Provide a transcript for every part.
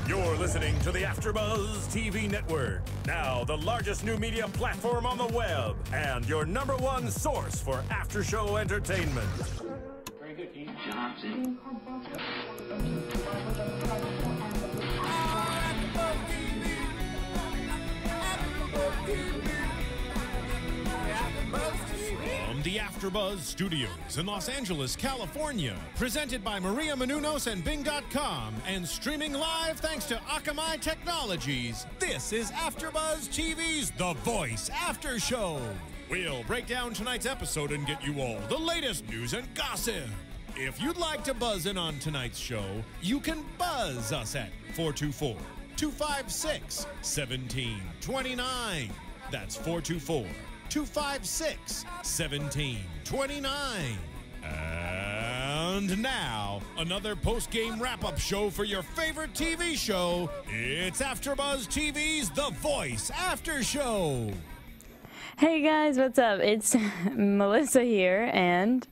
You're listening to the AfterBuzz TV Network, now the largest new media platform on the web, and your #1 source for after-show entertainment. Very good, Dean Johnson. From the AfterBuzz Studios in Los Angeles, California, presented by Maria Menounos and Bing.com, and streaming live thanks to Akamai Technologies, this is AfterBuzz TV's The Voice After Show. We'll break down tonight's episode and get you all the latest news and gossip. If you'd like to buzz in on tonight's show, you can buzz us at 424-256-1729. That's 424-256-1729. And now, another post-game wrap-up show for your favorite TV show. It's AfterBuzz TV's The Voice After Show. Hey guys, what's up? It's Melissa here and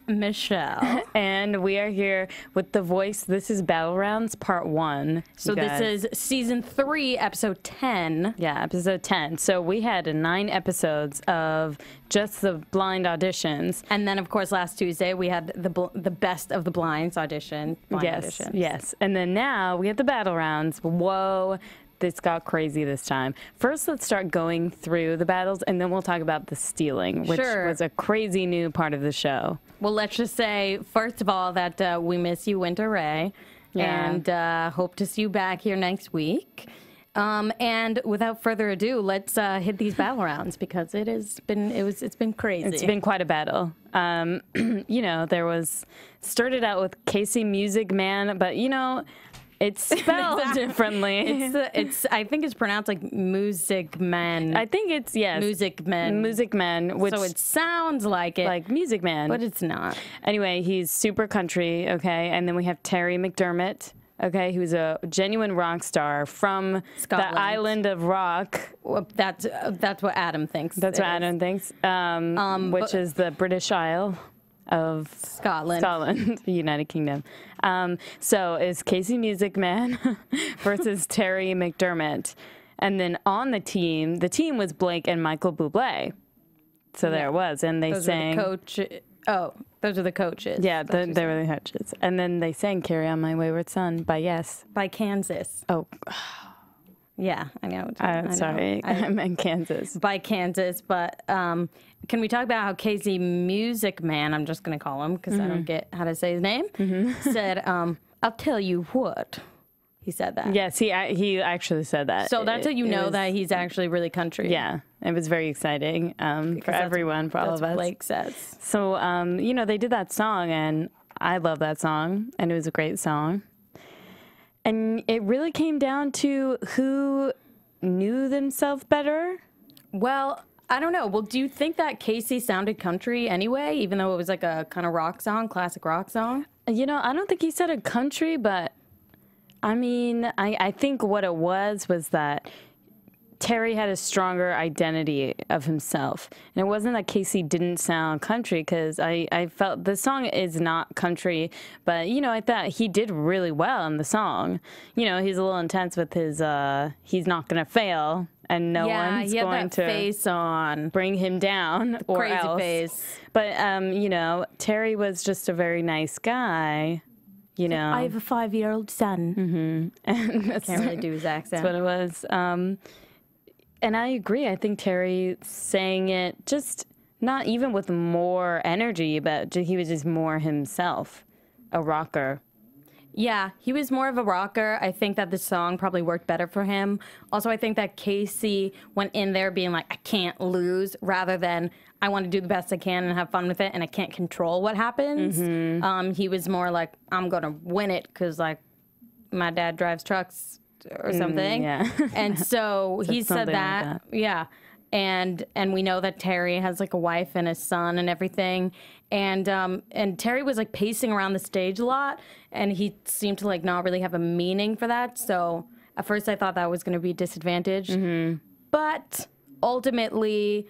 Michelle. And we are here with The Voice. This is Battle Rounds Part 1. So this is Season 3, Episode 10. Yeah, Episode 10. So we had 9 episodes of just the blind auditions. And then, of course, last Tuesday, we had the Best of the Blinds audition. Yes. And then now we have the Battle Rounds. Whoa. This got crazy this time. First, let's start going through the battles, and then we'll talk about the stealing, which was a crazy new part of the show. Well, let's just say, first of all, that we miss you, Winter Ray, and hope to see you back here next week. And without further ado, let's hit these battle rounds because it's been crazy. It's been quite a battle. You know, started out with Casey Music Man, but you know, it's spelled differently. I think it's pronounced like Music Man. I think it's, yes. Music Man. Music Man. Which, so it sounds like it. Like Music Man. But it's not. Anyway, he's super country, okay? And then we have Terry McDermott, okay? Who's a genuine rock star from Scotland. The island of rock. Well, that's what Adam thinks. That's what Adam thinks. Which is the British Isle of Scotland, United Kingdom. So it's Casey Music Man versus Terry McDermott. And then on the team was Blake and Michael Buble. So there it was. And they sang. Those are the coaches. Yeah, they were the coaches. And then they sang Carry On My Wayward Son by Yes. By Kansas. Oh. Yeah, I know. Sorry, I meant Kansas. By Kansas, but can we talk about how Casey Music Man, I'm just going to call him because I don't get how to say his name, said, I'll tell you what. He said that. Yes, he actually said that. So that's how you know that he's actually really country. Yeah, it was very exciting for everyone, for all of us. That's what Blake says. So, you know, they did that song, and I love that song, and it was a great song. And it really came down to who knew themselves better. Well, I don't know. Well, do you think that Casey sounded country anyway, even though it was like a kind of rock song, classic rock song? You know, I don't think he said a country, but I mean, I think what it was that Terry had a stronger identity of himself. And it wasn't that Casey didn't sound country, because I felt the song is not country, but, you know, I thought he did really well in the song. You know, he's a little intense with his, he's not going to fail, and no one's going to face on. Bring him down or crazy else. Face. But, you know, Terry was just a very nice guy. You know, I have a 5-year-old son. And I can't really do his accent. That's what it was. And I agree. I think Terry sang it just not even with more energy, but he was just more himself, a rocker. Yeah, he was more of a rocker. I think that the song probably worked better for him. Also, I think that Casey went in there being like, I can't lose, rather than I want to do the best I can and have fun with it, and I can't control what happens. He was more like, I'm going to win it because, like, my dad drives trucks or something. And so he said that. Yeah. And we know that Terry has like a wife and a son and everything. And Terry was like pacing around the stage a lot, and he seemed to like not really have a meaning for that. So at first I thought that was going to be a disadvantage. But ultimately,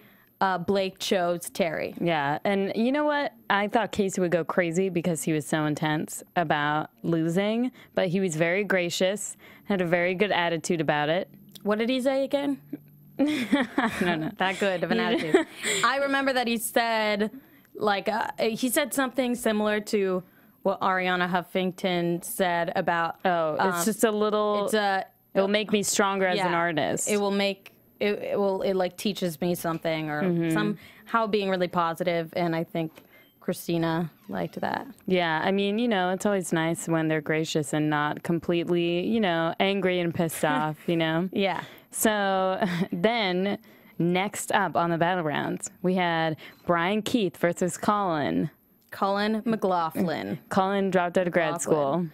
Blake chose Terry. Yeah, and you know what? I thought Casey would go crazy because he was so intense about losing, but he was very gracious, had a very good attitude about it. What did he say again? No. That good of an attitude. I remember that he said, like, he said something similar to what Ariana Huffington said about. Oh, it's just a little. It will make me stronger as an artist. It will make. It like teaches me something or somehow being really positive, and I think Christina liked that. Yeah, I mean, you know, it's always nice when they're gracious and not completely, you know, angry and pissed off, you know? Yeah. So then, next up on the battle rounds, we had Brian Keith versus Colin. Colin McLaughlin. Colin dropped out of grad school.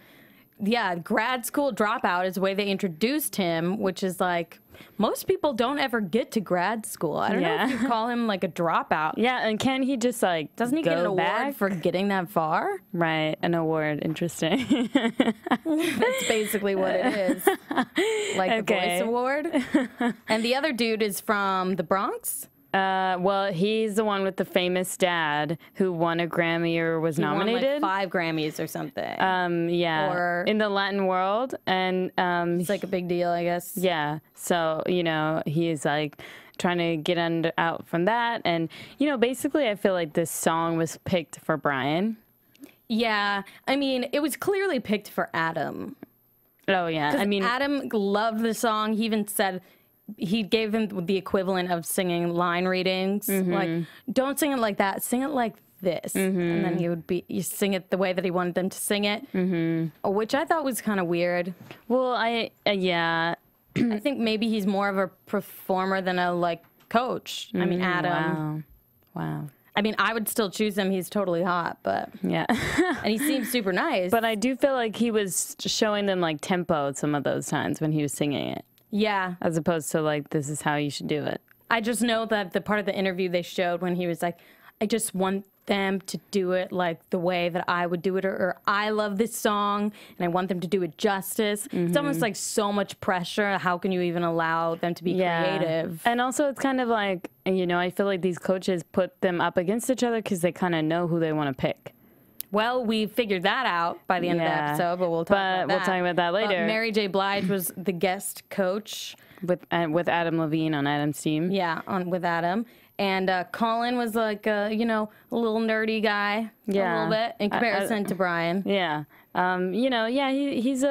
Yeah, grad school dropout is the way they introduced him, which is like, most people don't ever get to grad school. I don't know if you call him like a dropout. Yeah, and can he just like doesn't he get an award for getting that far? Right, an award. Interesting. That's basically what it is. Like the Voice Award. And the other dude is from the Bronx. Well, he's the one with the famous dad who won a Grammy or was nominated. Won like 5 Grammys or something. Yeah, or in the Latin world, and it's like a big deal, I guess. Yeah, so you know he's like trying to get out from that, and you know basically I feel like this song was picked for Brian. Yeah, I mean it was clearly picked for Adam. Oh yeah, I mean Adam loved the song. He even said. He gave him the equivalent of singing line readings. Like, don't sing it like that. Sing it like this. And then you sing it the way that he wanted them to sing it, which I thought was kind of weird. Well, yeah. I think maybe he's more of a performer than a, like, coach. I mean, Adam. Wow. I mean, I would still choose him. He's totally hot, but... Yeah. And he seems super nice. But I do feel like he was showing them, like, tempo some of those times when he was singing it. Yeah. As opposed to, like, this is how you should do it. I just know that the part of the interview they showed when he was like, I just want them to do it like the way that I would do it, or I love this song and I want them to do it justice. It's almost like so much pressure. How can you even allow them to be creative? And also it's kind of like, you know, I feel like these coaches put them up against each other because they kind of know who they want to pick. Well, we figured that out by the end of the episode, but we'll talk about that. We'll talk about that later. Mary J. Blige was the guest coach. With Adam Levine on Adam's team. Yeah, with Adam. And Colin was like, you know, a little nerdy guy. Yeah. A little bit in comparison to Brian. Yeah. You know, yeah, he's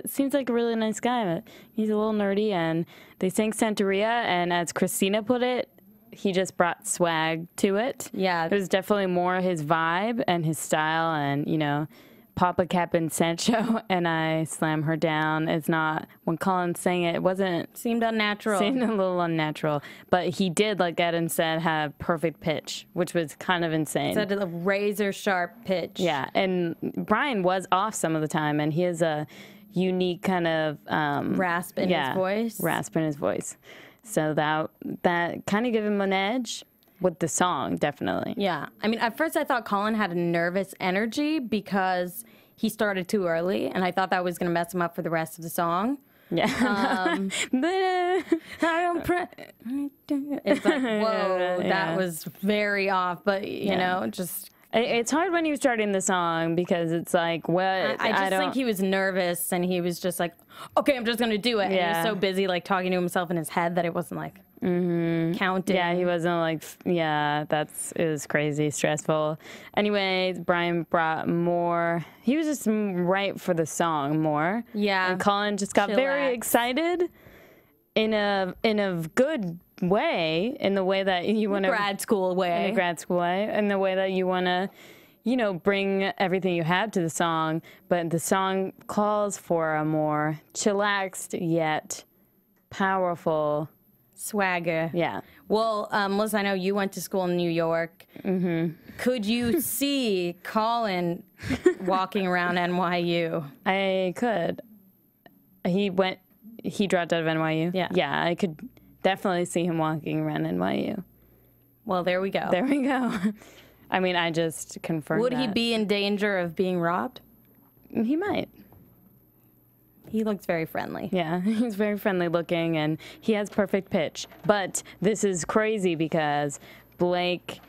seems like a really nice guy, but he's a little nerdy. And they sang Santeria, and as Christina put it, he just brought swag to it. Yeah. It was definitely more his vibe and his style, and, you know, Papa Cap and Sancho, and I slam her down. It's not, when Colin sang it, it wasn't... Seemed unnatural. Seemed a little unnatural. But he did, like Adam said, have perfect pitch, which was kind of insane. Said a razor sharp pitch. Yeah, and Brian was off some of the time, and he has a unique kind of... rasp in his voice. Rasp in his voice. So that kind of gave him an edge with the song, definitely. Yeah. I mean, at first I thought Colin had a nervous energy because he started too early, and I thought that was going to mess him up for the rest of the song. Yeah. It's like, whoa, that was very off, but, you know, just... It's hard when you're starting the song because it's like, what? I just think he was nervous, and he was just like, okay, I'm just going to do it. Yeah. And he was so busy, like, talking to himself in his head that it wasn't, like, counting. Yeah, he wasn't like, it was crazy, stressful. Anyway, Brian brought more. He was just right for the song more. Yeah. And Colin just got very excited in a good way, in the way that you want to... grad school way. In a grad school way. In the way that you want to, you know, bring everything you have to the song. But the song calls for a more chillaxed yet powerful... swagger. Yeah. Well, Melissa, I know you went to school in New York. Could you see Colin walking around NYU? I could. He dropped out of NYU? Yeah. Yeah, I could definitely see him walking around NYU. Well, there we go. There we go. I mean, I just confirmed Would he be in danger of being robbed? He might. He looks very friendly. Yeah, he's very friendly looking, and he has perfect pitch. But this is crazy because Blake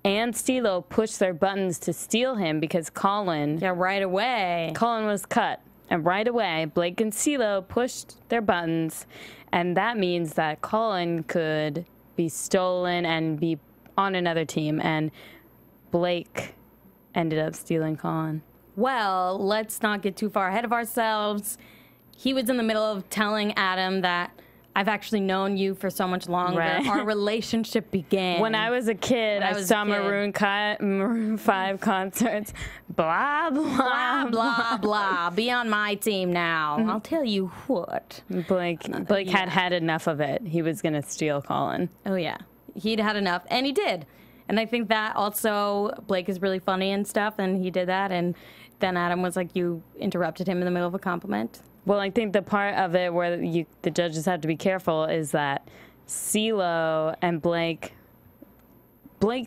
and Stilo pushed their buttons to steal him because Colin... Yeah, right away. Colin was cut. And right away, Blake and Stilo pushed their buttons, and that means that Colin could be stolen and be on another team, and Blake ended up stealing Colin. Well, let's not get too far ahead of ourselves. He was in the middle of telling Adam that I've actually known you for so much longer. Right. Our relationship began. When I was a kid, I saw Maroon 5 concerts. Blah, blah, blah, blah, blah. Be on my team now. I'll tell you what. Blake had enough of it. He was going to steal Colin. Oh, yeah. He'd had enough, and he did. And I think that also, Blake is really funny and stuff, and he did that. And then Adam was like, you interrupted him in the middle of a compliment. Well, I think the part of it where the judges have to be careful is that CeeLo and Blake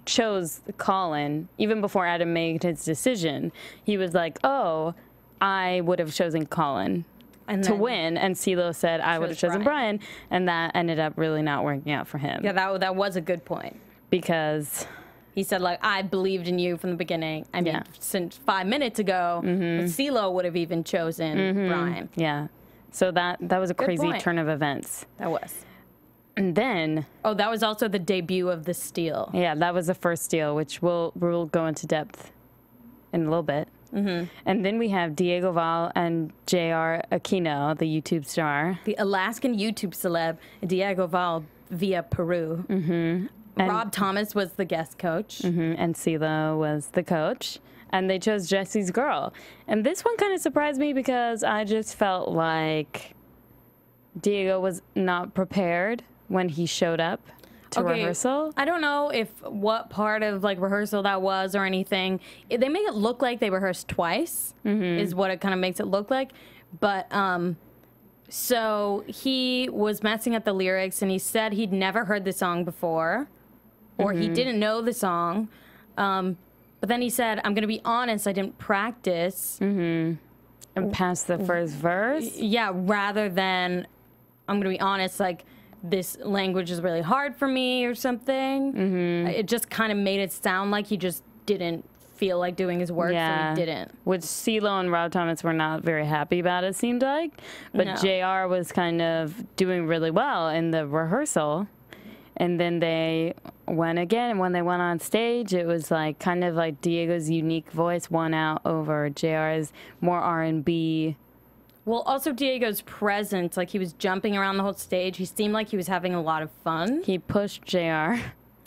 chose Colin even before Adam made his decision. He was like, oh, I would have chosen Colin to win. And CeeLo said, I would have chosen Brian. And that ended up really not working out for him. Yeah, that was a good point. Because... he said, like, I believed in you from the beginning. I mean, since 5 minutes ago, but CeeLo would have even chosen Brian. Yeah. So that was a crazy turn of events. That was. And then... oh, that was also the debut of the steal. Yeah, that was the first steal, which we'll go into depth in a little bit. And then we have Diego Val and J.R. Aquino, the YouTube star. The Alaskan YouTube celeb, Diego Val via Peru. Rob Thomas was the guest coach. And CeeLo was the coach. And they chose Jesse's Girl. And this one kind of surprised me because I just felt like Diego was not prepared when he showed up to rehearsal. I don't know what part of like rehearsal that was or anything. They make it look like they rehearsed twice, is what it kind of makes it look like. But so he was messing up the lyrics, and he said he'd never heard the song before, or he didn't know the song. But then he said, I'm going to be honest, I didn't practice. And past the first verse? Yeah, rather than, I'm going to be honest, like, this language is really hard for me or something. It just kind of made it sound like he just didn't feel like doing his work, so he didn't. Which CeeLo and Rob Thomas were not very happy about, it seemed like. But JR was kind of doing really well in the rehearsal. And then they went again, and when they went on stage, it was like kind of like Diego's unique voice won out over JR's more R&B. Well, also Diego's presence, like he was jumping around the whole stage. He seemed like he was having a lot of fun. He pushed JR.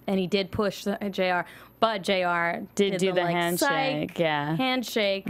And he did push JR, but JR did do the like, handshake. Handshake.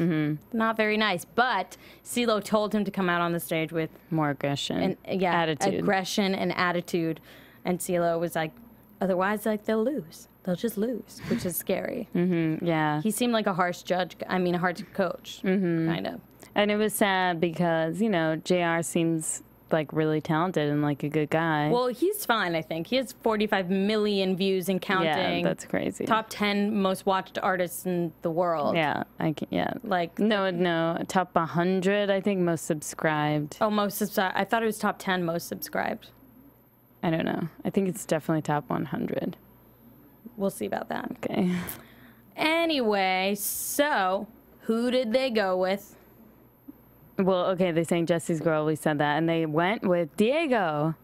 Not very nice. But CeeLo told him to come out on the stage with more aggression and attitude. Aggression and attitude. And CeeLo was like, otherwise, like, they'll lose. They'll just lose, which is scary. Yeah. He seemed like a harsh judge. I mean, a harsh coach, kind of. And it was sad because, you know, JR seems like really talented and like a good guy. Well, he's fine, I think. He has 45 million views and counting. Yeah, that's crazy. Top 10 most watched artists in the world. Yeah, Like no, top 100, I think, most subscribed. Oh, most subscribed. I thought it was top 10 most subscribed. I don't know. I think it's definitely top 100. We'll see about that. Okay. Anyway, so who did they go with? Well, okay, they sang Jesse's Girl. We said that. And they went with Diego.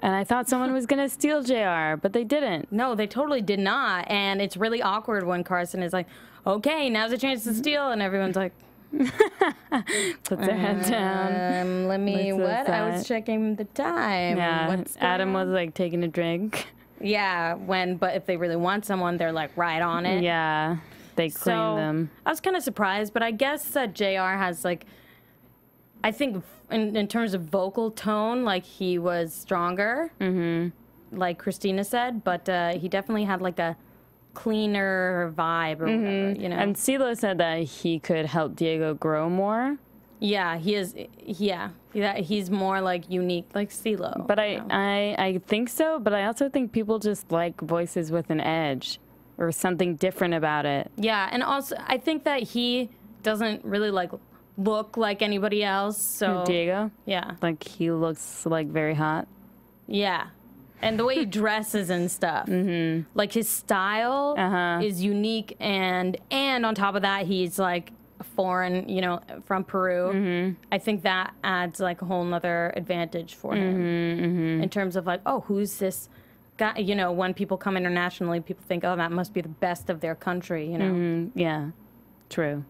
And I thought someone was going to steal JR, but they didn't. No, they totally did not. And it's really awkward when Carson is like, okay, now's a chance to steal. And everyone's like, puts their head down. Let me, what? I was checking the time. Yeah, Adam was like taking a drink. Yeah, but if they really want someone, they're like right on it. Yeah, they claim them. I was kind of surprised, but I guess that JR has like, I think in terms of vocal tone, like he was stronger, like Christina said, but he definitely had like a cleaner vibe or whatever, you know. And CeeLo said that he could help Diego grow more. Yeah, he is. Yeah, he's more like unique, like CeeLo. But I think so. But I also think people just like voices with an edge or something different about it. Yeah, and also I think that he doesn't really like look like anybody else. So Diego? Yeah. Like, he looks, like, very hot. Yeah. And the way he dresses and stuff. Mm-hmm. Like, his style is unique, and on top of that, he's, like, foreign, you know, from Peru. Mm-hmm. I think that adds, like, a whole nother advantage for him in terms of, like, oh, who's this guy? You know, when people come internationally, people think, oh, that must be the best of their country, you know? Yeah, true.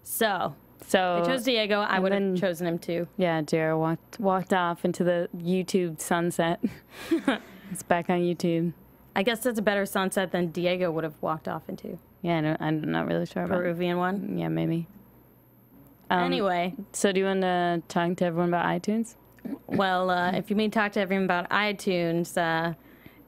So I chose Diego. I would have chosen him too. Yeah, Diego walked off into the YouTube sunset. It's back on YouTube. I guess that's a better sunset than Diego would have walked off into. Yeah, I'm not really sure about Peruvian one? Yeah, maybe. Anyway. So do you want to talk to everyone about iTunes? Well, if you mean talk to everyone about iTunes,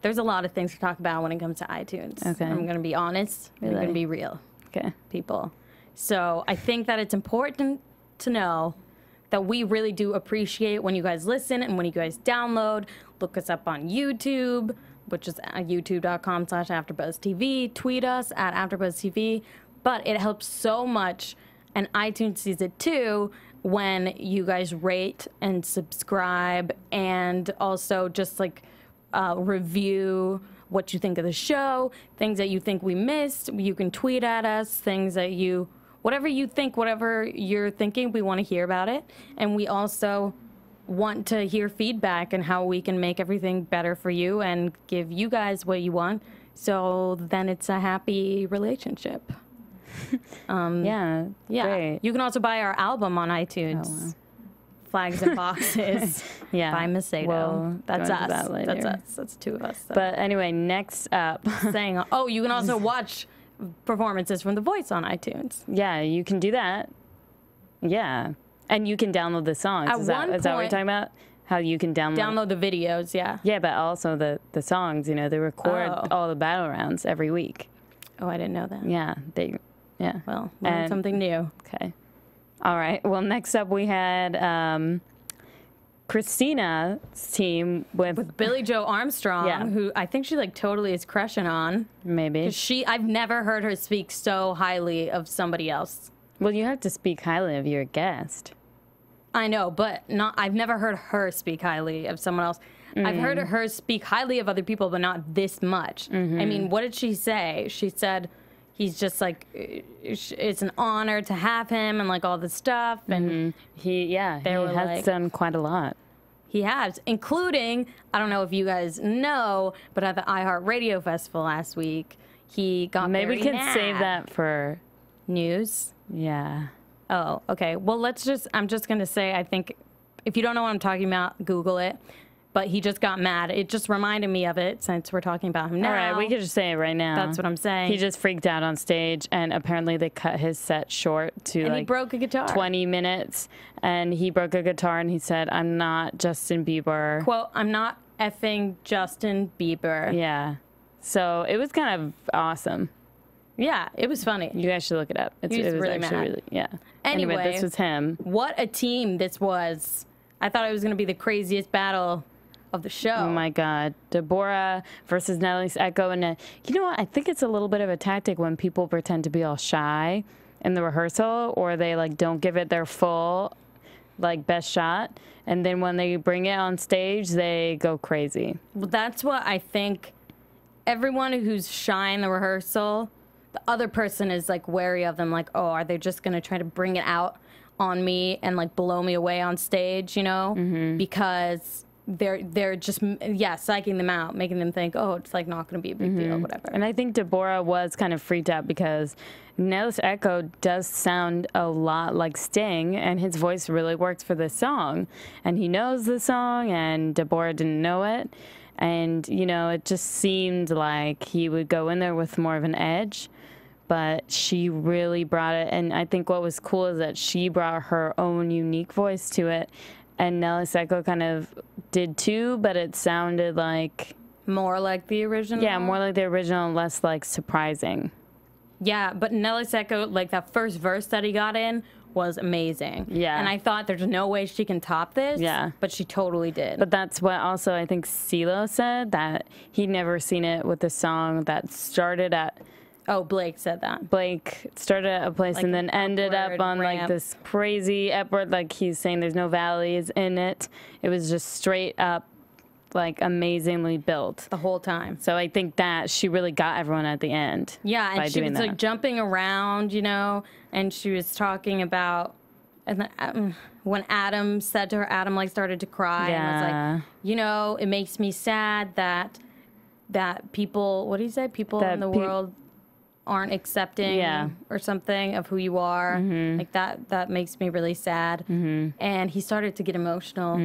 there's a lot of things to talk about when it comes to iTunes. Okay. I'm going to be honest. Really? I'm going to be real. Okay. People. So I think that it's important to know that we really do appreciate when you guys listen and when you guys download. Look us up on YouTube, which is at youtube.com/AfterBuzzTV. Tweet us at AfterBuzzTV. But it helps so much, and iTunes sees it too, when you guys rate and subscribe, and also just like review what you think of the show, things that you think we missed. You can tweet at us, things that you, whatever you think, whatever you're thinking, we want to hear about it. And we also want to hear feedback and how we can make everything better for you and give you guys what you want. So then it's a happy relationship. Yeah. Great. You can also buy our album on iTunes. Oh, wow. Flags and Boxes by Macedo. We'll that's us. That's us. That's two of us. So. But anyway, next up. You can also watch performances from The Voice on iTunes. Yeah, you can do that. Yeah. And you can download the songs. Is that what you're talking about? How you can download the videos, yeah. Yeah, but also the songs, you know, they record all the battle rounds every week. Oh, I didn't know that. Yeah, Well, learn something new. Okay. All right. Well, next up we had Christina's team with Billie Joe Armstrong, who I think she like totally is crushing on. Maybe. I've never heard her speak so highly of somebody else. Well, you have to speak highly of your guest. I know, but I've never heard her speak highly of someone else. I've heard her speak highly of other people, but not this much. I mean, what did she say? She said he's just like, it's an honor to have him and like all this stuff. And he has done quite a lot. He has, including, I don't know if you guys know, but at the iHeartRadio Festival last week, he got Maybe we can save that for news. Yeah. Oh, okay. Well, I'm just going to say, I think, if you don't know what I'm talking about, Google it. But he just got mad. It just reminded me of it since we're talking about him now. All right, we could just say it right now. That's what I'm saying. He just freaked out on stage, and apparently they cut his set short to he broke a guitar. 20 minutes. And he broke a guitar, and he said, "I'm not Justin Bieber." Quote, "I'm not effing Justin Bieber." Yeah. So it was kind of awesome. Yeah, it was funny. You guys should look it up. It was really actually mad. Anyway, this was him. What a team this was. I thought it was going to be the craziest battle of the show. Oh my God. Deborah versus Nelly's Echo. And you know what? I think it's a little bit of a tactic when people pretend to be all shy in the rehearsal, or they like don't give it their full like best shot. And then when they bring it on stage, they go crazy. Well, that's what I think. Everyone who's shy in the rehearsal, the other person is like wary of them. Like, oh, are they just going to try to bring it out on me and like blow me away on stage, you know? Because they're just psyching them out, making them think, oh, it's like not going to be a big deal, whatever. And I think Deborah was kind of freaked out because Nelly's Echo does sound a lot like Sting, and his voice really works for this song. And he knows the song, and Deborah didn't know it. And, you know, it just seemed like he would go in there with more of an edge. But she really brought it. And I think what was cool is that she brought her own unique voice to it. And Nelly's Echo kind of did too, but it sounded like... more like the original? Yeah, more like the original and less like surprising. Yeah, but Nelly's Echo, like that first verse that he got in was amazing. Yeah. And I thought there's no way she can top this. Yeah. But she totally did. But that's what also I think CeeLo said, that he'd never seen it with a song that started at Oh, Blake said that. Blake started at a place Like and then ended up upward on like ramp. this crazy upward, like he's saying there's no valleys in it. It was just straight up, like amazingly built. The whole time. So I think that she really got everyone at the end. Yeah, by and she doing was like that. jumping around, you know, and she was talking about, and then, when Adam said to her, Adam like started to cry and was Yeah. like, you know, it makes me sad that people, what do you say, people That in the world aren't accepting Yeah. or something of who you are. Like that makes me really sad. And he started to get emotional.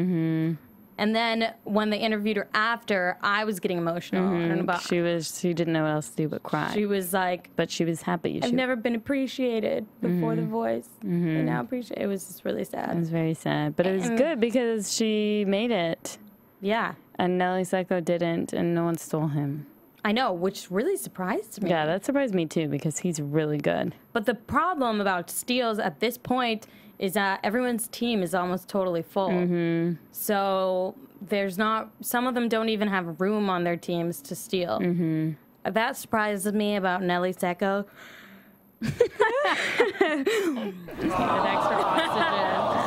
And then when they interviewed her after, I was getting emotional. I don't know about She didn't know what else to do but cry. she was like, But she was happy. I've She, never been appreciated before The Voice. And now appreciate. It was just really it sad. was very sad. But it was good because she made it. Yeah, And Nelly Psycho didn't, and no one stole him. I know, which really surprised me. Yeah, that surprised me too because he's really good. But the problem about steals at this point is that everyone's team is almost totally full. So there's not, some of them don't even have room on their teams to steal. That surprises me about Nelly Psycho. Just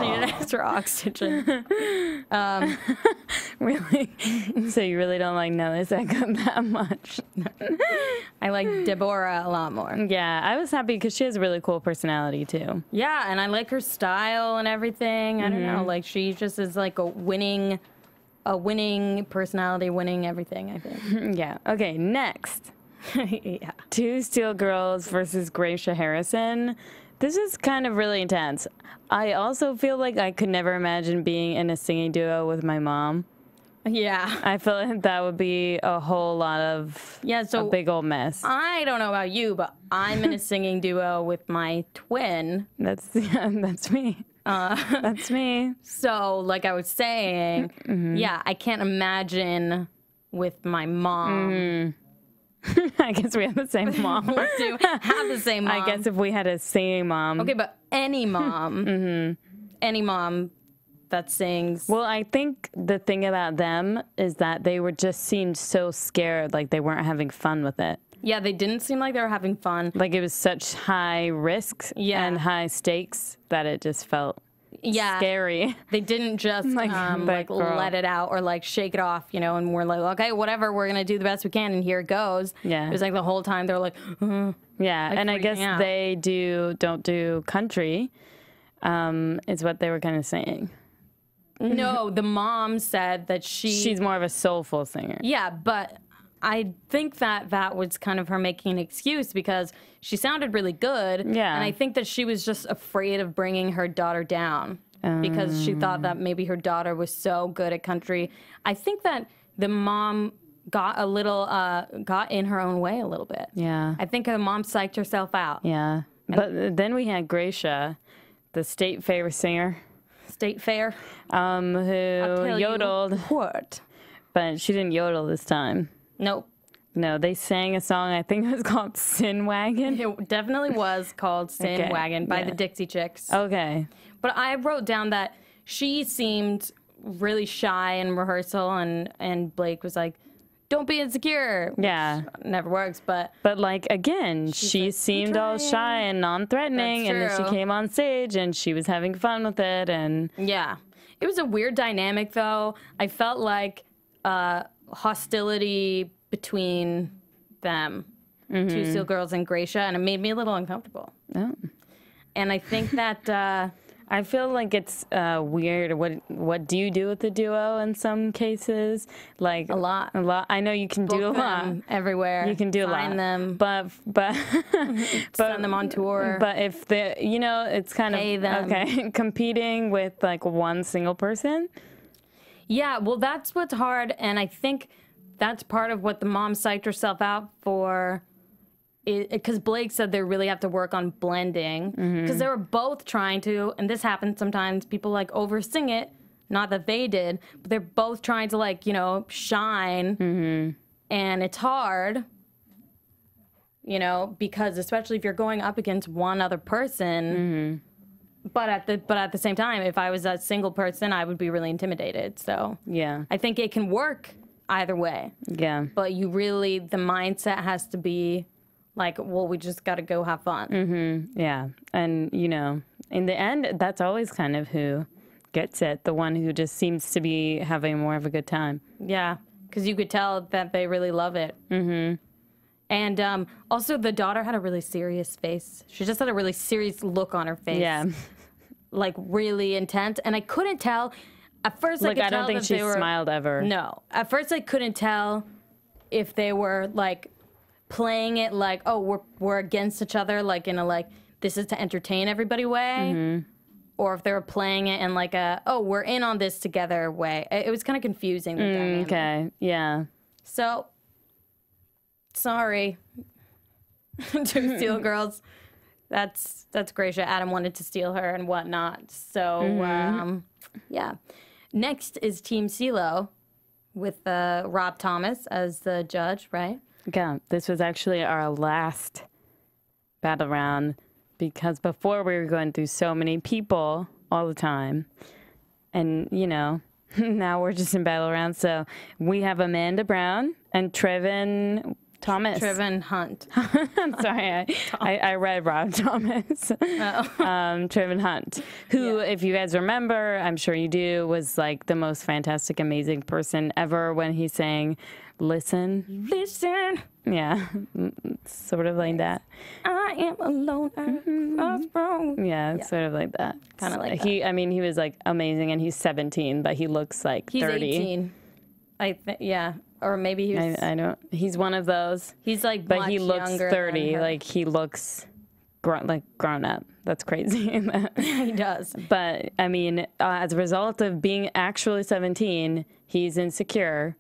need an extra oxygen. Really? So you really don't like Nelly Psycho that much? I like Deborah a lot more. Yeah, I was happy because she has a really cool personality too. Yeah, and I like her style and everything. I don't know, like she just is like a winning personality, winning everything, I think. Yeah. Okay, next. Yeah. Two Steel Girls versus Gracia Harrison. This is kind of really intense. I also feel like I could never imagine being in a singing duo with my mom. Yeah. I feel like that would be a whole lot of So a big old mess. I don't know about you, but I'm in a singing duo with my twin. That's me. That's me. So, like I was saying, yeah, I can't imagine with my mom. I guess we have the same mom. We do have the same mom. I guess if we had a singing mom. Okay, but any mom, any mom that sings. Well, I think the thing about them is that they seemed so scared, like they weren't having fun with it. Yeah, they didn't seem like they were having fun. Like it was such high risks and high stakes that it just felt scary. They didn't just like let it out or like shake it off, you know, and we're like, okay, whatever, we're gonna do the best we can, and here it goes. Yeah. It was like the whole time they're like, yeah, like and I guess freaking out. they don't do country, is what they were kind of saying. no, the mom said that She's more of a soulful singer. yeah, but I think that was kind of her making an excuse because she sounded really good. Yeah. And I think that she was just afraid of bringing her daughter down because she thought that maybe her daughter was so good at country. I think that the mom got a little, got in her own way a little bit. Yeah. I think the mom psyched herself out. Yeah. But then we had Gracia, the state fair singer, State fair. who yodeled, What? but she didn't yodel this time. Nope. No, they sang a song, I think it was called Sin Wagon. It definitely was called Sin Okay, Wagon by yeah. the Dixie Chicks. Okay. But I wrote down that she seemed really shy in rehearsal, and Blake was like, don't be insecure. Yeah. Never works, but But like again, she like, seemed all trying. shy and non-threatening, That's and then she true. came on stage and she was having fun with it, and yeah. It was a weird dynamic, though. I felt like hostility between them, Two Steel Girls and Gracia, and it made me a little uncomfortable. oh. And I think that... I feel like it's weird. What do you do with the duo in some cases? Like A lot. A lot. I know you can do a book lot. them everywhere. You can do a lot. Find them. But Send them on tour. But if it's kind Pay of them. okay competing with like one single person. Yeah, well, that's what's hard, and I think that's part of what the mom psyched herself out for, because Blake said they really have to work on blending, because they were both trying to, and this happens sometimes, people like over-sing it, not that they did, but they're both trying to like, shine, and it's hard, because especially if you're going up against one other person, But at the same time, if I was a single person, I would be really intimidated. So Yeah. I think it can work either way. Yeah. But the mindset has to be like, well, we just got to go have fun. Yeah. And, you know, in the end, that's always kind of who gets it. The one who just seems to be having more of a good time. Yeah. Because you could tell that they really love it. And also, the daughter had a really serious face. She just had a really serious look on her face. Yeah. Like, really intense. And I couldn't tell. At first, Like, I don't think she smiled ever. No. At first, I couldn't tell if they were, like, playing it like, oh, we're against each other, like, in a, like, this is to entertain everybody way. Or if they were playing it in, like, a, oh, we're in on this together way. It was kind of confusing. Okay. Yeah. So, sorry. To Steel Girls. That's Gracia. Adam wanted to steal her and whatnot. So, yeah. Next is Team CeeLo with Rob Thomas as the judge, right? Yeah, this was actually our last battle round because before we were going through so many people all the time. And, you know, now we're just in battle round. So we have Amanda Brown and Trevon Thomas. Trevon Hunt. I'm sorry, I read Rob Thomas. Trevon Hunt, who, if you guys remember, I'm sure you do, was like the most fantastic, amazing person ever when he sang "Listen, Listen." Yeah, sort of like that. I am a loner. Yeah, sort of like that. Kind of like that. I mean, he was like amazing, and he's 17, but he looks like 30. He's 18. Yeah. Or maybe he was... I don't... He's one of those. He's like but much he looks younger 30. Like he looks grown up. That's crazy. He does. But I mean, as a result of being actually 17, he's insecure,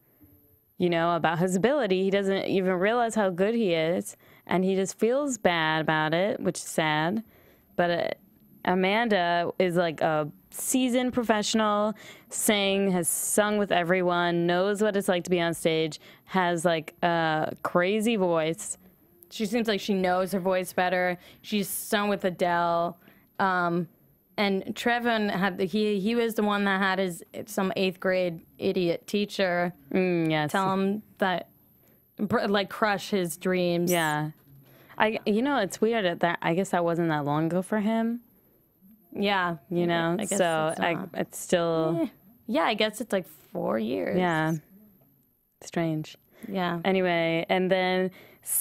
you know, about his ability. He doesn't even realize how good he is, and he just feels bad about it, which is sad. But Amanda is like a seasoned professional, has sung with everyone, knows what it's like to be on stage, has like a crazy voice. She seems like she knows her voice better. She's sung with Adele. And Trevon had he was the one that had some 8th grade idiot teacher tell him that, like, crush his dreams. Yeah. It's weird that I guess that wasn't that long ago for him. Yeah, you know, I guess so it's still... Yeah, I guess it's like 4 years. Yeah, strange. Yeah. Anyway, and then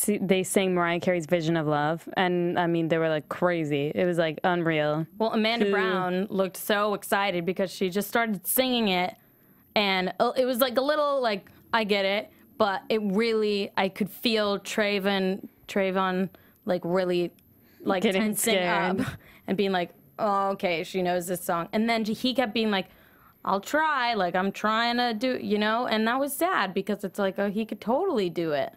they sang Mariah Carey's Vision of Love, and I mean, they were like crazy. It was like unreal. Well, Amanda Brown looked so excited because she just started singing it, and it was like a little, like, I get it, but it really, I could feel Trevon like really like getting tensing scared up and being like, oh, okay, she knows this song. And then he kept being like, I'll try, like, I'm trying to do, you know? And that was sad because it's like, oh, he could totally do it.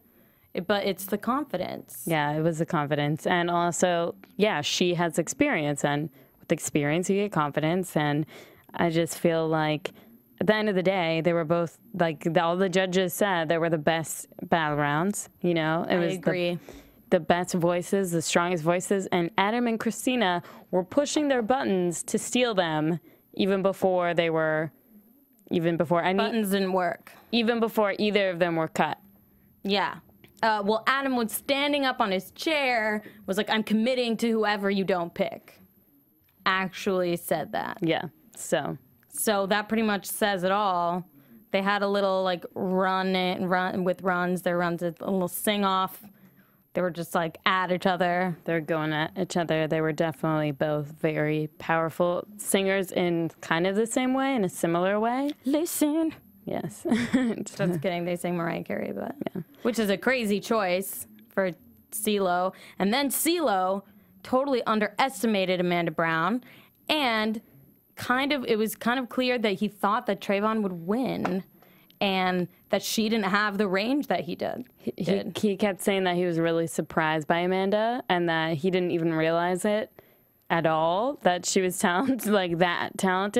But it's the confidence. Yeah, it was the confidence. And also, yeah, she has experience. And with experience, you get confidence. And I just feel like at the end of the day, they were both, like, all the judges said they were the best battle rounds, you know? I agree. The best voices, the strongest voices, and Adam and Christina were pushing their buttons to steal them even before buttons didn't work. Even before either of them were cut. Yeah. Well, Adam was standing up on his chair, was like, I'm committing to whoever you don't pick. Actually said that. Yeah, so that pretty much says it all. They had a little, like, run with runs. Their runs, a little sing-off. They were just, like, at each other. They're going at each other. They were definitely both very powerful singers in kind of the same way, in a similar way. Listen. Yes. Just kidding. They sang Mariah Carey, but yeah. Which is a crazy choice for CeeLo. And then CeeLo totally underestimated Amanda Brown, and it was kind of clear that he thought that Trevon would win, and that she didn't have the range that he did. He kept saying that he was really surprised by Amanda, and that he didn't even realize it at all, that she was talented,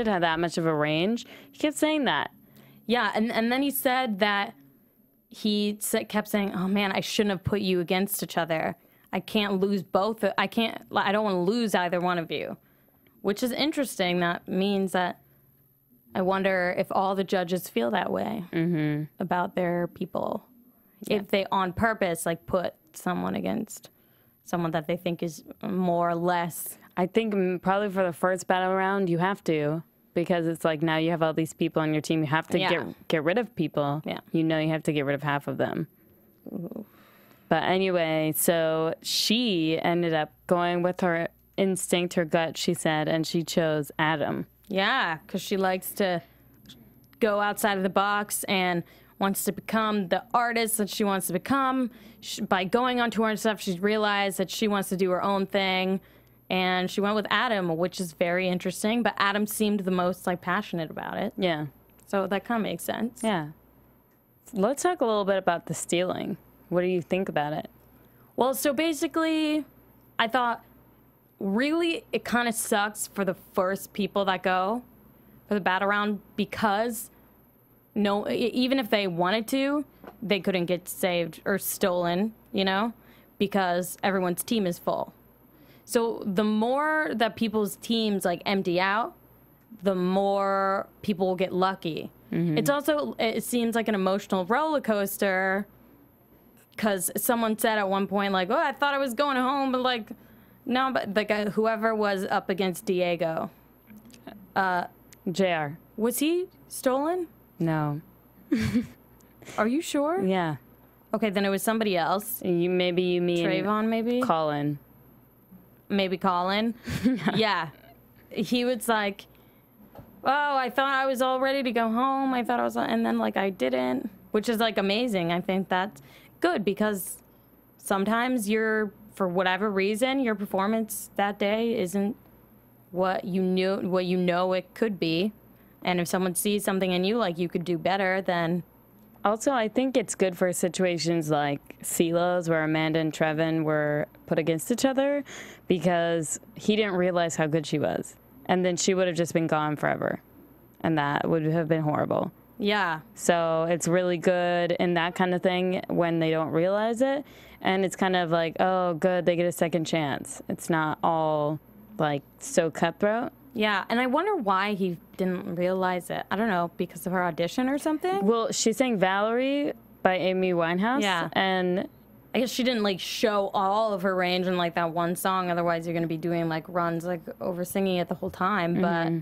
had that much of a range. He kept saying that. Yeah, and then he said that kept saying, oh man, I shouldn't have put you against each other. I can't lose both. I don't want to lose either one of you, which is interesting. That means that I wonder if all the judges feel that way about their people. Yeah. If they on purpose, like, put pit someone against someone that they think is more or less. I think probably for the first battle round, you have to, because it's like now you have all these people on your team. You have to get rid of people. Yeah. You know you have to get rid of half of them. Ooh. But anyway, so she ended up going with her instinct, her gut, she said, and she chose Adam. Yeah, because she likes to go outside of the box and wants to become the artist that she wants to become. By going on tour and stuff, she's realized that she wants to do her own thing. And she went with Adam, which is very interesting. But Adam seemed the most like passionate about it. Yeah. So that kind of makes sense. Yeah. Let's talk a little bit about the stealing. What do you think about it? Well, so basically, I thought really it kind of sucks for the first people that go for the battle round because even if they wanted to, they couldn't get saved or stolen, you know, because everyone's team is full. So the more that people's teams like empty out, the more people will get lucky. Mm-hmm. It seems like an emotional roller coaster because someone said at one point like, oh, I thought I was going home, but like, no, but like whoever was up against Diego. JR. Was he stolen? No. Are you sure? Yeah. Okay, then it was somebody else. Maybe you mean Trevon, maybe? Colin. Maybe Colin. Yeah. He was like, oh, I thought I was all ready to go home. I thought I was, and then like I didn't, which is like amazing. I think that's good because sometimes for whatever reason, your performance that day isn't what you know it could be. And if someone sees something in you like you could do better, then... Also, I think it's good for situations like CeeLo's where Amanda and Trevon were put against each other because he didn't realize how good she was. And then she would have just been gone forever. And that would have been horrible. Yeah. So it's really good in that kind of thing when they don't realize it. And it's kind of like, oh, good, they get a second chance. It's not all, like, so cutthroat. Yeah, and I wonder why he didn't realize it. I don't know, because of her audition or something? Well, she sang Valerie by Amy Winehouse. Yeah. And I guess she didn't, like, show all of her range in, like, that one song. Otherwise, you're going to be doing, like, runs, like, over singing it the whole time. But,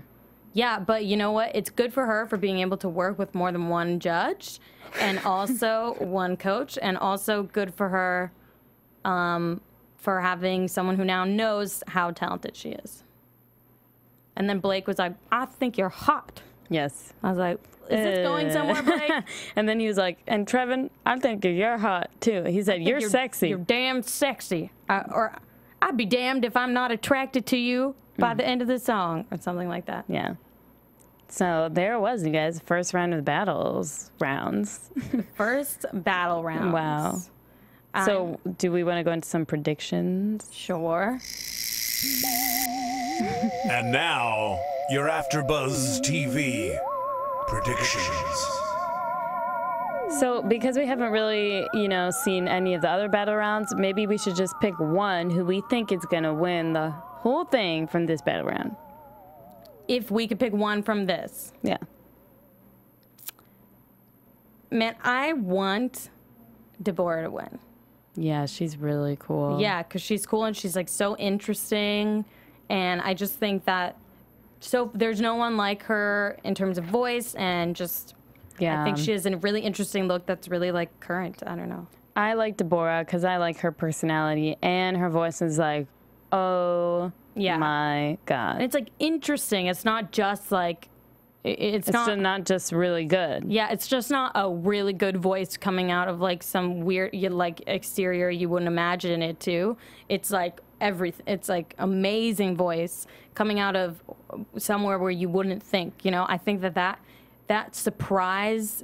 yeah, but you know what? It's good for her for being able to work with more than one judge and also one coach. And also good for her for having someone who now knows how talented she is. And then Blake was like, I think you're hot. Yes. I was like, is this going somewhere, Blake? And then he was like, and Trevon, I think you're hot, too. He said, you're sexy. You're damn sexy. Or I'd be damned if I'm not attracted to you by the end of the song. Or something like that. Yeah. So there it was, you guys. First round of the rounds. First battle rounds. Wow. So do we want to go into some predictions? Sure. And now, your AfterBuzz TV predictions. So, because we haven't really, seen any of the other battle rounds, maybe we should just pick one who we think is going to win the whole thing from this battle round. If we could pick one from this. Yeah. Man, I want Deborah to win. Yeah, she's really cool. Yeah, because she's cool and she's, like, so interesting. And I just think that there's no one like her in terms of voice and just, yeah. I think she has a really interesting look that's really, like, current. I don't know. I like Deborah because I like her personality and her voice is like, oh, my God. And it's, like, interesting. It's not just, like, it's not just really good. Yeah, it's just not a really good voice coming out of, like, some weird, like, exterior you wouldn't imagine it to. It's, like, everything. It's, like, amazing voice coming out of somewhere where you wouldn't think, I think that surprise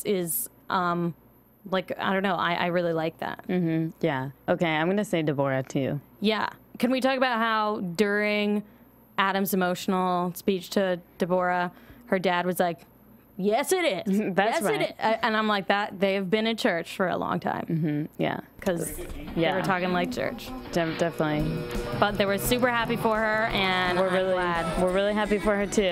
is, like, I don't know. I really like that. Mm-hmm. Yeah. Okay, I'm going to say Deborah, too. Yeah. Can we talk about how during Adam's emotional speech to Deborah, her dad was like, yes, it is. That's yes, right. It is. And I'm like, they have been in church for a long time. Mm-hmm. Yeah. because Yeah. they were talking like church. Definitely. But they were super happy for her, and I'm glad. We're really happy for her too.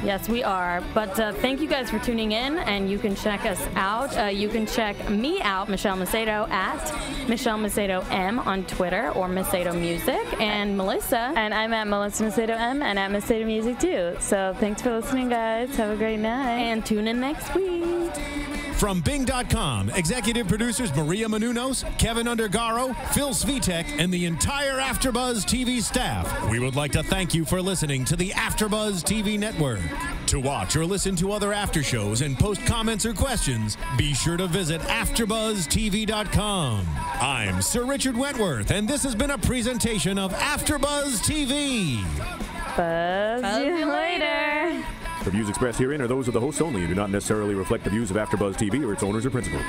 Yes, we are. But thank you guys for tuning in, and you can check us out. You can check me out, Michelle Macedo, at Michelle Macedo M on Twitter, or Macedo Music, and Melissa. And I'm at Melissa Macedo M and at Macedo Music too. So thanks for listening, guys. Have a great night. And tune in next week. From Bing.com, executive producers Maria Menounos, Kevin Undergaro, Phil Svitek, and the entire AfterBuzz TV staff, we would like to thank you for listening to the AfterBuzz TV network. To watch or listen to other after shows and post comments or questions, be sure to visit AfterBuzzTV.com. I'm Sir Richard Wentworth, and this has been a presentation of AfterBuzz TV. Buzz you later. The views expressed herein are those of the hosts only and do not necessarily reflect the views of AfterBuzz TV or its owners or principals.